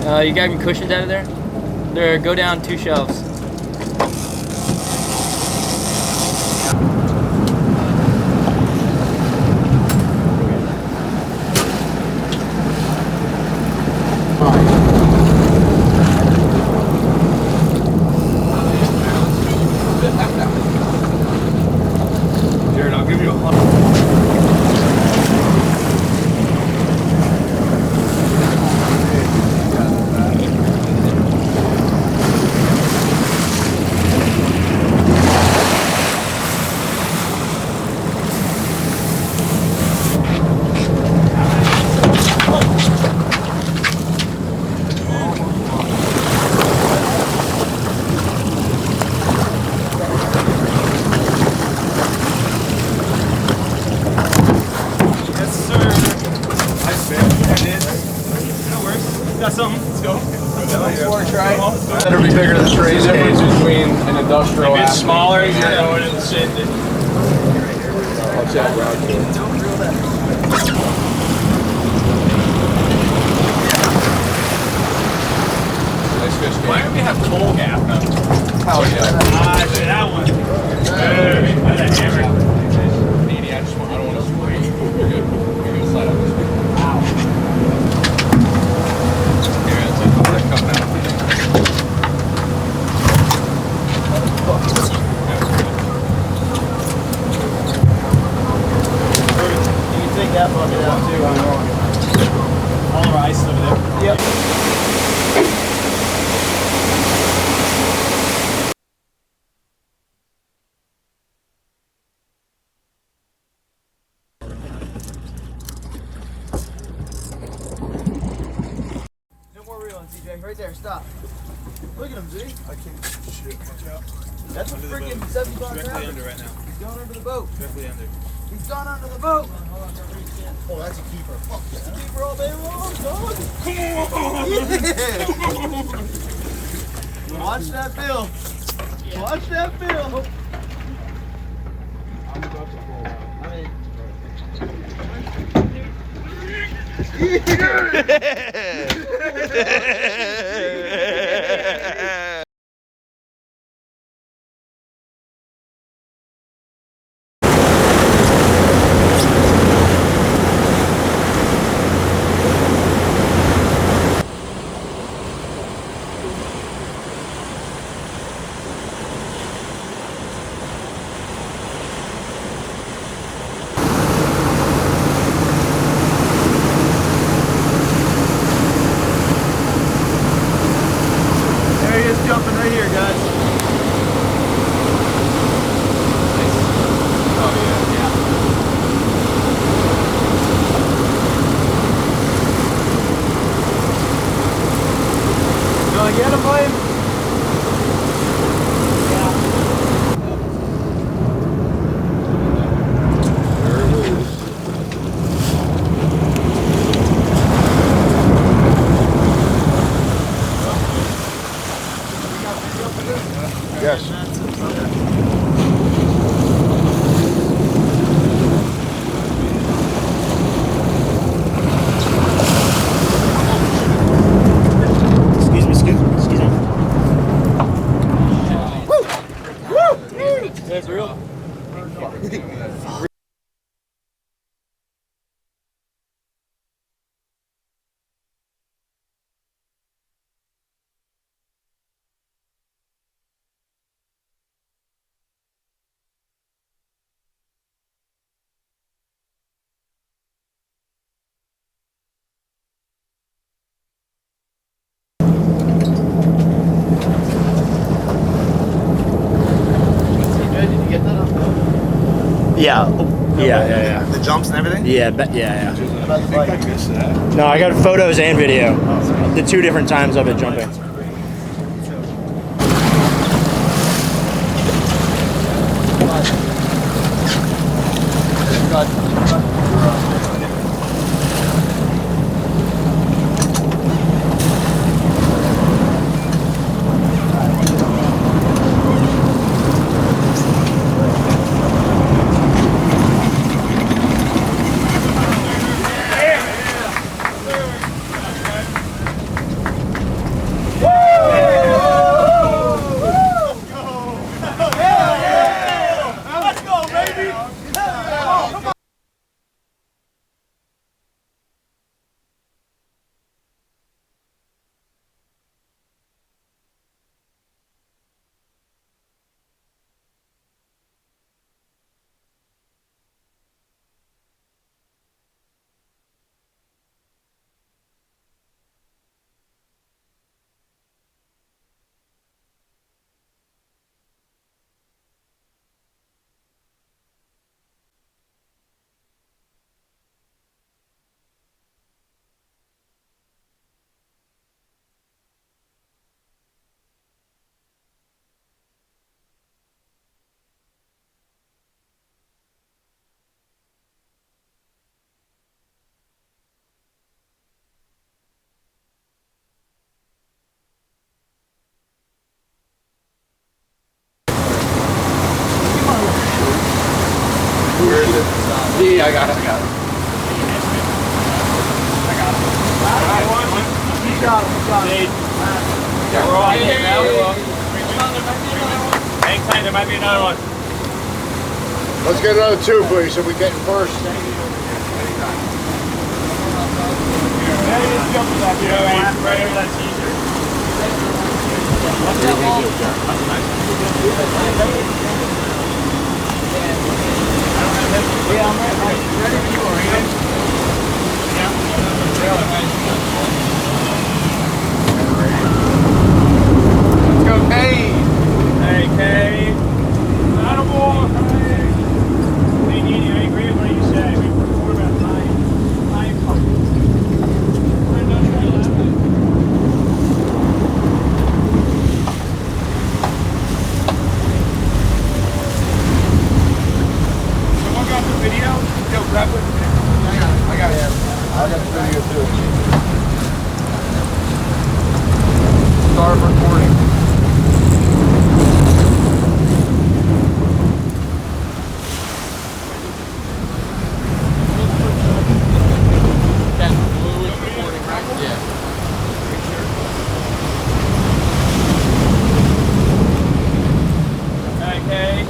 You got any cushions out of there? There, go down 2 shelves. Jared, I'll give you a Better be bigger than Trey's difference between an industrial. If it's smaller, you're going in the shit. Watch out, bro. Nice fish. Why don't we have toll gap now? Hell yeah. That one. That hammer. Needy, I don't want to spray. You're good. You're going to slide up this way. Ow. Here, that's it. They're coming out. Take that bucket out too. All our ice over there. Yep. No more reeling, TJ. Right there. Stop. Look at him, Z. I can't. Shit, watch out. That's a freaking 75 Directly pounder. under right now. He's going under the boat. Directly under. He's gone under the boat. Oh, that's a keeper. Fuck yeah. That's a keeper all day long, dog. Yeah. Watch that bill. Watch that bill. I'm about to pull out. There he is jumping right here, guys. Oh, yeah. Gonna get him, William? Yes. Excuse me. Woo! That's real. Yeah. The jumps and everything? Yeah. No, I got photos and video. The 2 different times of it jumping. Where is it? Yeah, I got it. You got it. Yeah, we're all here now. Hang tight, there might be another one. Let's get another two, please, so we get in first. Right over that teaser. What's that wall? Yeah, I'm ready when you are. Let's go, Kane. Hey, Kay. Not a more. Hey, Nene, I agree with what you said. We're about nine pumpkins. Someone got the video? Yo, grab it. I got it. I got the video too. Start recording. Hey, Kay.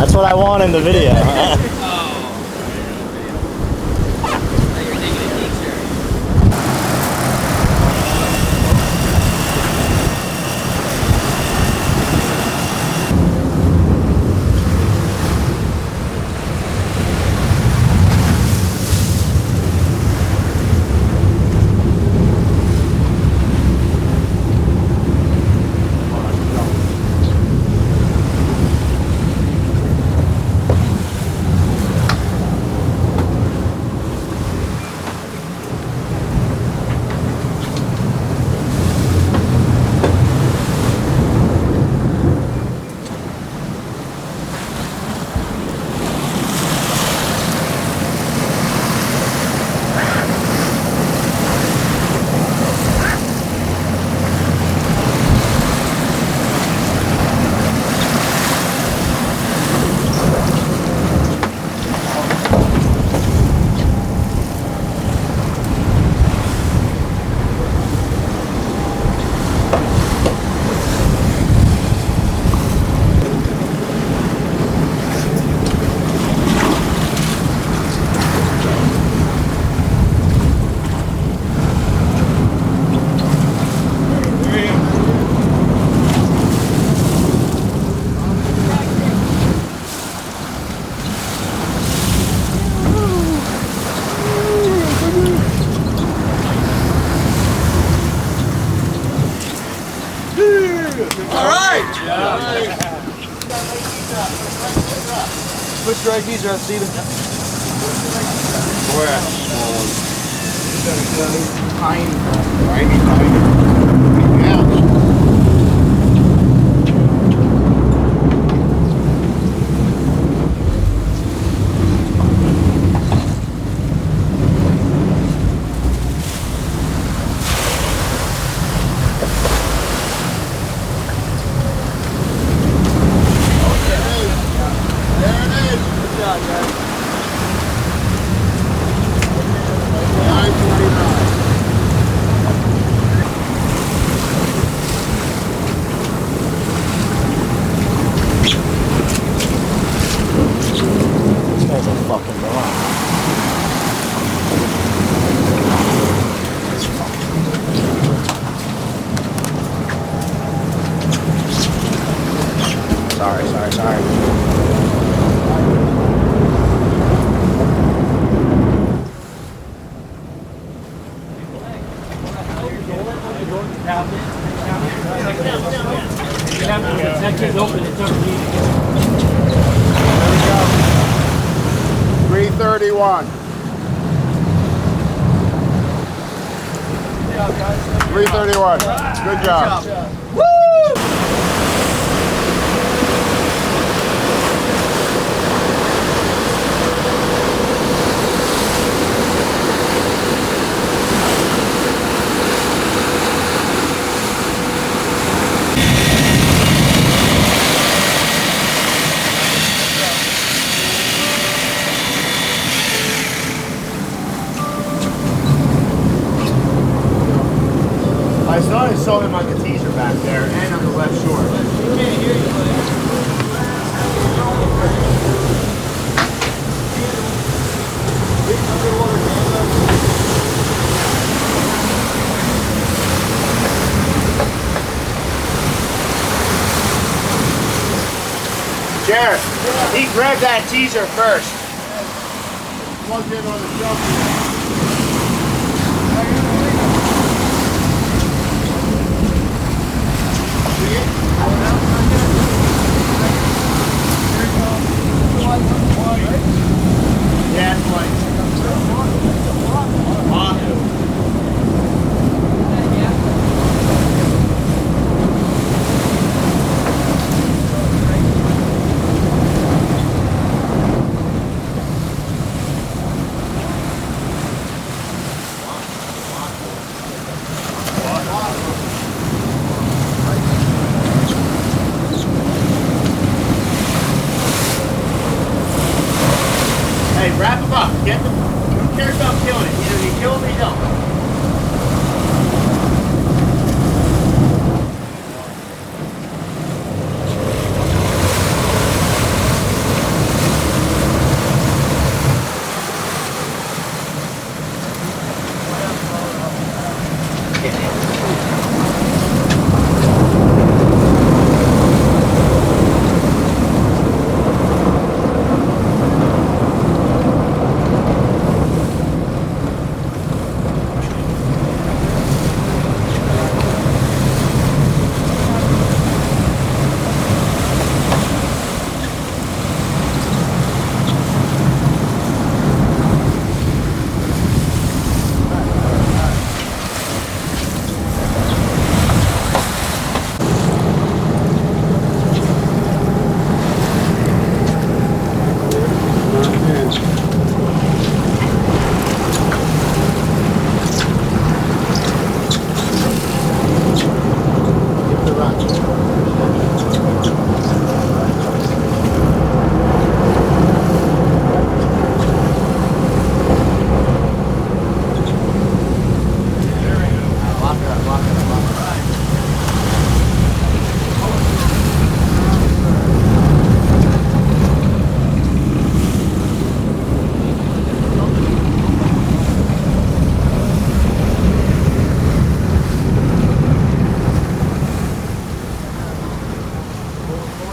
That's what I want in the video. Push your IDs around, Steven. That open, it's up to you. 331. 331. Good job. I saw him on the teaser back there and on the left shore. Jared, he grabbed that teaser first. Plugged in on the shelf. Yeah, it's like hey, wrap him up. Get him. Who cares about killing him? Either you kill him or you don't.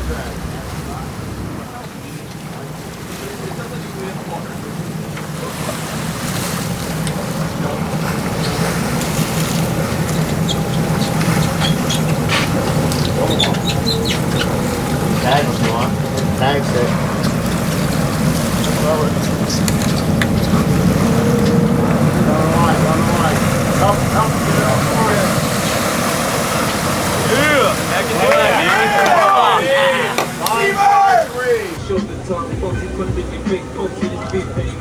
Thanks, man. Thanks, Ed. Show the time, folks, you put in your big post in your big thing.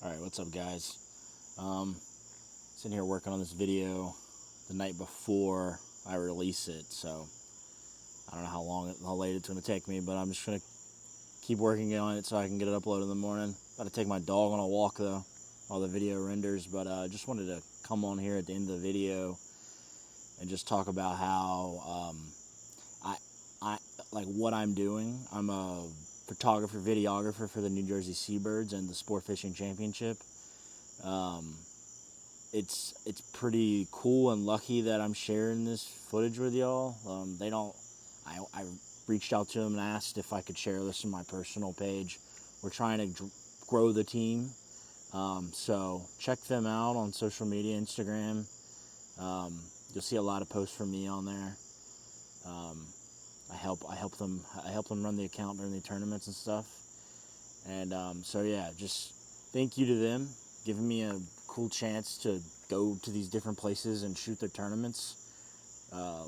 Alright, what's up, guys? Sitting here working on this video the night before I release it, so I don't know how late it's going to take me, but I'm just going to keep working on it so I can get it uploaded in the morning. Got to take my dog on a walk, though, while the video renders, but I just wanted to come on here at the end of the video and just talk about how I like what I'm doing. I'm a photographer, videographer for the New Jersey Seabirds and the Sport Fishing Championship. It's pretty cool and lucky that I'm sharing this footage with y'all. I reached out to them and asked if I could share this on my personal page. We're trying to grow the team. So check them out on social media, Instagram. You'll see a lot of posts from me on there. I help them run the account during the tournaments and stuff. And so yeah, just thank you to them giving me a cool chance to go to these different places and shoot their tournaments. I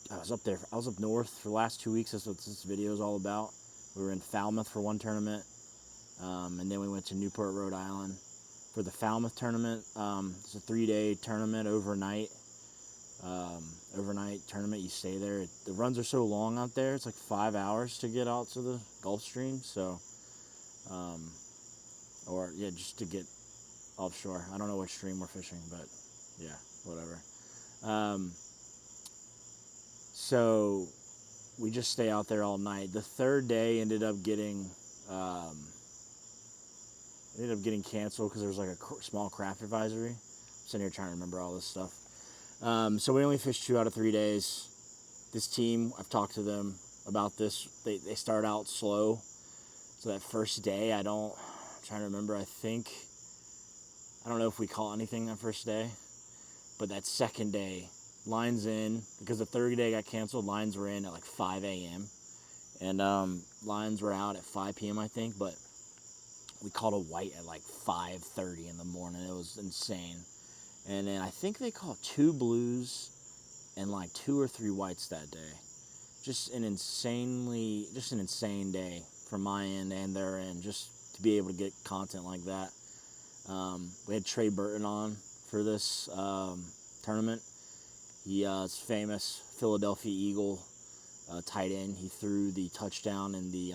was up north for the last 2 weeks. That's what this video is all about. We were in Falmouth for one tournament, and then we went to Newport, Rhode Island for the Falmouth tournament. It's a 3-day tournament overnight. Overnight tournament, you stay there. The runs are so long out there, it's like 5 hours to get out to the Gulf Stream, so or yeah, just to get offshore. I don't know which stream we're fishing, but yeah, whatever. So we just stay out there all night. The third day ended up getting canceled because there was like a small craft advisory. I'm sitting here trying to remember all this stuff. So we only fished 2 out of 3 days. This team, I've talked to them about this. They start out slow. So that first day, I'm trying to remember, I don't know if we caught anything that first day, but that second day, lines in, because the third day got canceled, lines were in at like 5 a.m. And lines were out at 5 p.m. I think, but we caught a white at like 5:30 in the morning. It was insane. And then I think they caught 2 blues and like 2 or 3 whites that day. Just an insane day from my end and their end, just to be able to get content like that. We had Trey Burton on for this tournament. He is famous Philadelphia Eagle tight end. He threw the touchdown in the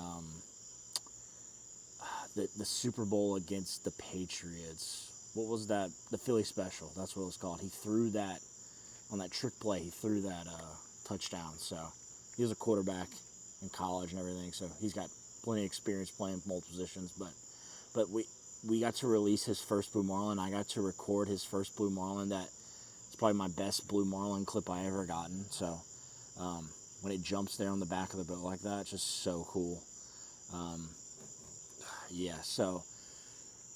Super Bowl against the Patriots. What was that? The Philly Special. That's what it was called. He threw that on that trick play. He threw that touchdown. So he was a quarterback in college and everything. So he's got plenty of experience playing multiple positions. But we got to release his first blue marlin. I got to record his first blue marlin. It's probably my best blue marlin clip I ever gotten. So when it jumps there on the back of the boat like that, it's just so cool. Yeah, so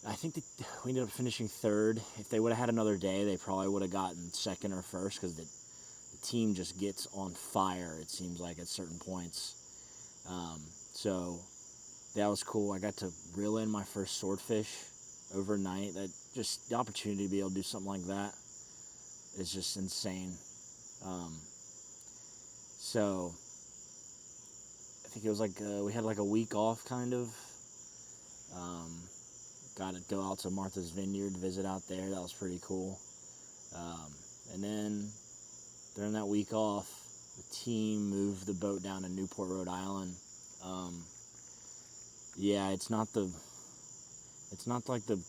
I think that we ended up finishing third. If they would have had another day, they probably would have gotten second or first because the team just gets on fire, it seems like, at certain points. So that was cool. I got to reel in my first swordfish overnight. That just the opportunity to be able to do something like that is just insane. So I think it was like we had like a week off, kind of. Got to go out to Martha's Vineyard, visit out there. That was pretty cool. And then during that week off, the team moved the boat down to Newport, Rhode Island. Yeah, it's not like the,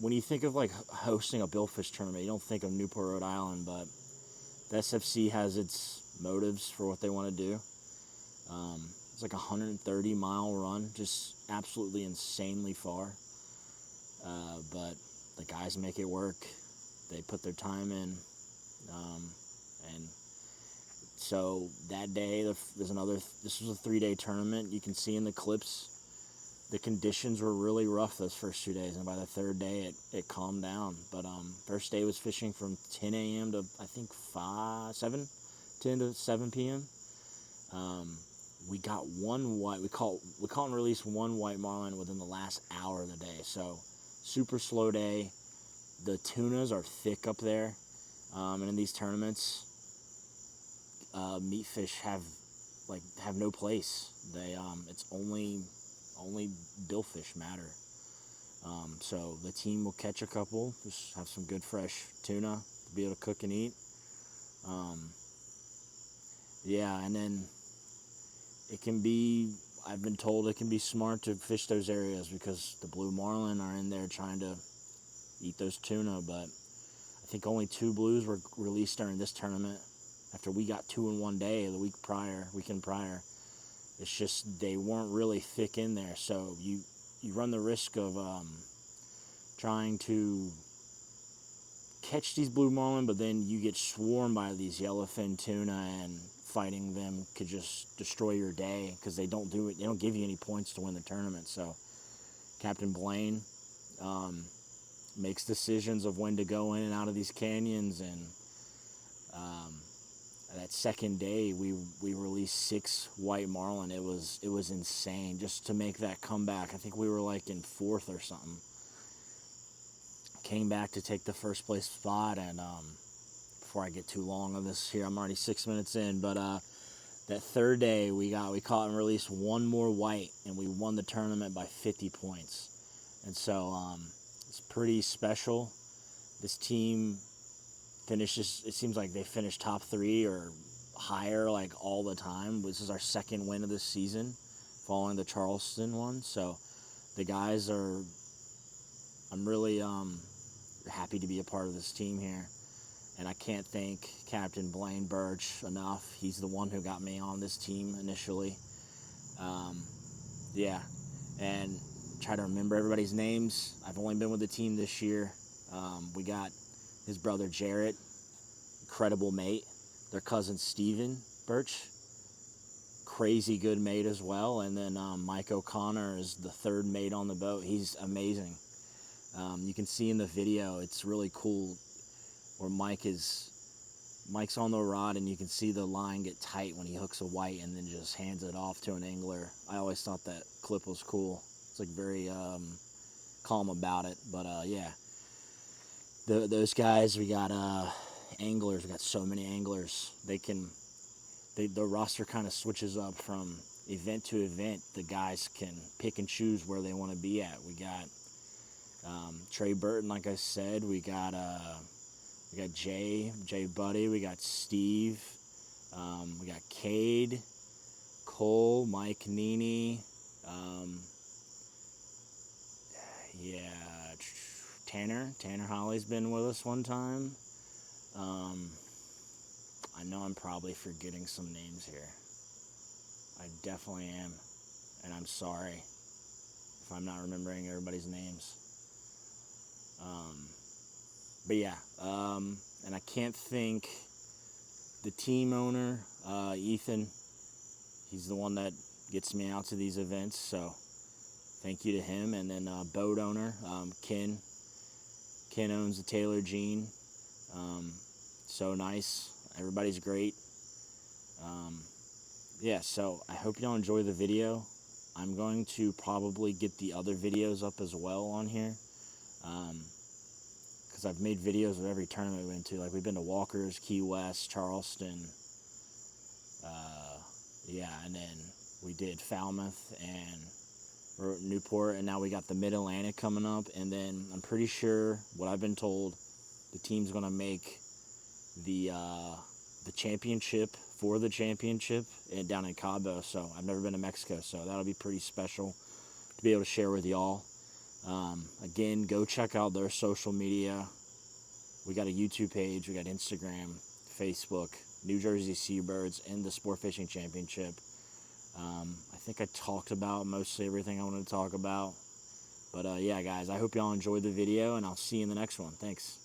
when you think of like hosting a billfish tournament, you don't think of Newport, Rhode Island, but the SFC has its motives for what they want to do. It's like a 130-mile run, just absolutely insanely far. But the guys make it work. They put their time in. And so that day, this was a 3-day tournament. You can see in the clips, the conditions were really rough those first 2 days. And by the third day, it calmed down. But first day was fishing from 10 a.m. to, I think, 10 to 7 p.m. We got one white. We caught and released one white marlin within the last hour of the day. So super slow day. The tunas are thick up there, and in these tournaments, meat fish have no place. They it's only billfish matter. So the team will catch a couple, just have some good fresh tuna to be able to cook and eat. Yeah, and then I've been told it can be smart to fish those areas because the blue marlin are in there trying to eat those tuna, but I think only 2 blues were released during this tournament after we got 2 in one day the weekend prior. It's just they weren't really thick in there, so you run the risk of trying to catch these blue marlin, but then you get swarmed by these yellowfin tuna, and fighting them could just destroy your day because they don't give you any points to win the tournament. So Captain Blaine makes decisions of when to go in and out of these canyons, and that second day we released 6 white marlin. It was insane just to make that comeback. I think we were like in 4th or something. Came back to take the first place spot, and before I get too long on this here, I'm already 6 minutes in, but that third day we caught and released 1 more white, and we won the tournament by 50 points. And so it's pretty special. This team finishes, it seems like they finish top 3 or higher like all the time. This is our 2nd win of this season following the Charleston one. So the guys I'm really happy to be a part of this team here. And I can't thank Captain Blaine Birch enough. He's the one who got me on this team initially. Yeah, and try to remember everybody's names. I've only been with the team this year. We got his brother Jarrett, incredible mate. Their cousin Steven Birch, crazy good mate as well. And then Mike O'Connor is the 3rd mate on the boat. He's amazing. You can see in the video, it's really cool where Mike's on the rod, and you can see the line get tight when he hooks a white and then just hands it off to an angler. I always thought that clip was cool. It's like very calm about it, but yeah. Those guys, we got anglers. We got so many anglers. The roster kind of switches up from event to event. The guys can pick and choose where they want to be at. We got Trey Burton, like I said. We got Jay Buddy. We got Steve. We got Cade, Cole, Mike Nini. Yeah, Tanner Holly's been with us one time. I know I'm probably forgetting some names here. I definitely am, and I'm sorry if I'm not remembering everybody's names. But yeah, and I can't thank the team owner, Ethan. He's the one that gets me out to these events, so thank you to him. And then boat owner, Ken. Ken owns the Taylor Jean. So nice. Everybody's great. Yeah, so I hope y'all enjoy the video. I'm going to probably get the other videos up as well on here. Because I've made videos of every tournament we went to. Like, we've been to Walker's, Key West, Charleston. Yeah, and then we did Falmouth and Newport, and now we got the Mid-Atlantic coming up. And then I'm pretty sure, what I've been told, the team's going to make the championship for the championship down in Cabo. So I've never been to Mexico, so that'll be pretty special to be able to share with y'all. Again, go check out their social media. We got a YouTube page, we got Instagram, Facebook, New Jersey Seabirds, and the Sport Fishing Championship. I think I talked about mostly everything I wanted to talk about. But yeah, guys, I hope y'all enjoyed the video, and I'll see you in the next one. Thanks.